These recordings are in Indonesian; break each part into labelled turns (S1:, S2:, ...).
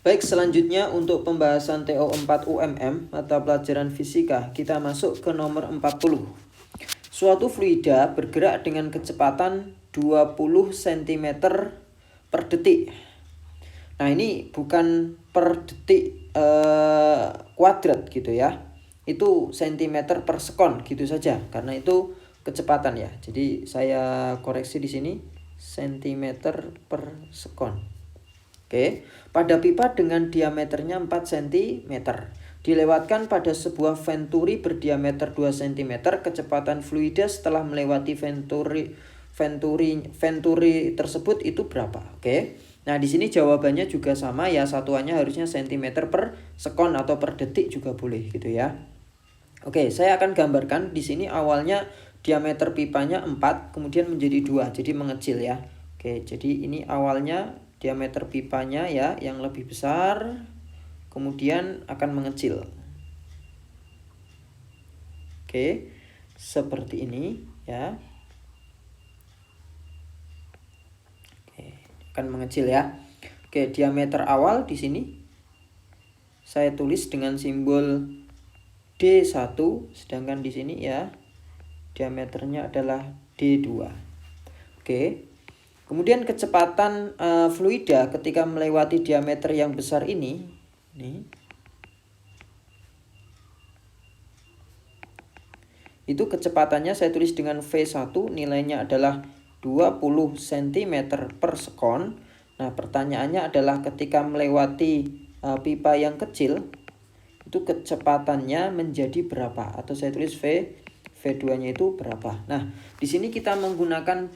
S1: Baik, selanjutnya untuk pembahasan TO4 UMM mata pelajaran fisika, kita masuk ke nomor 40. Suatu fluida bergerak dengan kecepatan 20 cm per detik. Nah, ini bukan per detik kuadrat gitu ya. Itu cm per sekon gitu saja, karena itu kecepatan ya. Jadi saya koreksi di sini cm per sekon. Oke, pada pipa dengan diameternya 4 cm dilewatkan pada sebuah venturi berdiameter 2 cm, kecepatan fluida setelah melewati venturi tersebut itu berapa? Oke. Nah, di sini jawabannya juga sama ya, satuannya harusnya cm per sekon atau per detik juga boleh gitu ya. Oke, saya akan gambarkan di sini awalnya diameter pipanya 4, kemudian menjadi 2, jadi mengecil ya. Oke, jadi ini awalnya diameter pipanya ya yang lebih besar, kemudian akan mengecil. Oke, seperti ini ya. Oke, akan mengecil ya. Oke, diameter awal di sini saya tulis dengan simbol D1, sedangkan di sini ya diameternya adalah D2. Oke. Kemudian kecepatan fluida ketika melewati diameter yang besar ini, itu kecepatannya saya tulis dengan V1, nilainya adalah 20 cm per sekon. Nah, pertanyaannya adalah ketika melewati pipa yang kecil, itu kecepatannya menjadi berapa? Atau saya tulis V2-nya itu berapa? Nah, di sini kita menggunakan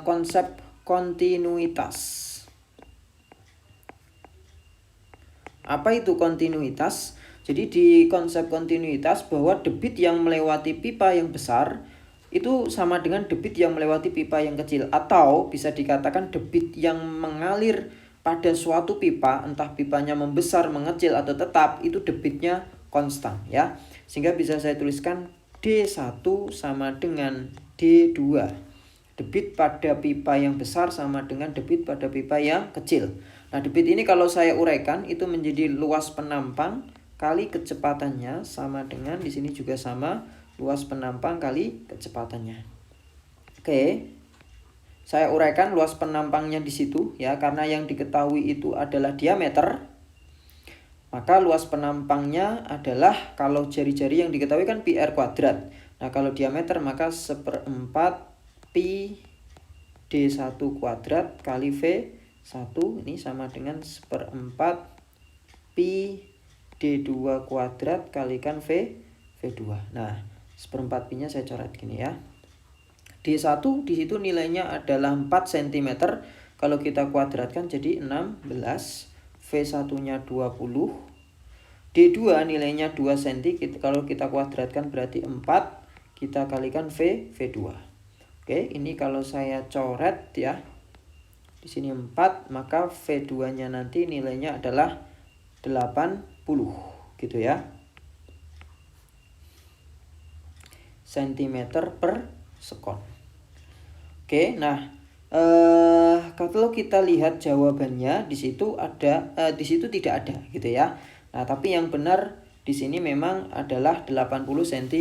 S1: konsep kontinuitas. Apa itu kontinuitas? Jadi di konsep kontinuitas bahwa debit yang melewati pipa yang besar itu sama dengan debit yang melewati pipa yang kecil, atau bisa dikatakan debit yang mengalir pada suatu pipa, entah pipanya membesar, mengecil atau tetap, itu debitnya konstan ya. Sehingga bisa saya tuliskan D1 sama dengan D2. Debit pada pipa yang besar sama dengan debit pada pipa yang kecil. Nah, debit ini kalau saya uraikan itu menjadi luas penampang kali kecepatannya, sama dengan di sini juga sama, luas penampang kali kecepatannya. Oke. Saya uraikan luas penampangnya di situ ya, karena yang diketahui itu adalah diameter. Maka luas penampangnya adalah, kalau jari-jari yang diketahui kan pi r kuadrat. Nah, kalau diameter maka 1/4 pi D1 kuadrat kali V1, ini sama dengan 1/4 pi D2 kuadrat kalikan V2. Nah, 1/4 pi nya saya coret gini ya. D1 di situ nilainya adalah 4 cm. Kalau kita kuadratkan jadi 16. V1-nya 20. D2 nilainya 2 cm. Kalau kita kuadratkan berarti 4. Kita kalikan V2. Oke, ini kalau saya coret ya. Di sini 4, maka V2-nya nanti nilainya adalah 80 gitu ya. Cm per sekon. Oke, nah kalau kita lihat jawabannya di situ ada, di situ tidak ada gitu ya. Nah, tapi yang benar di sini memang adalah 80 cm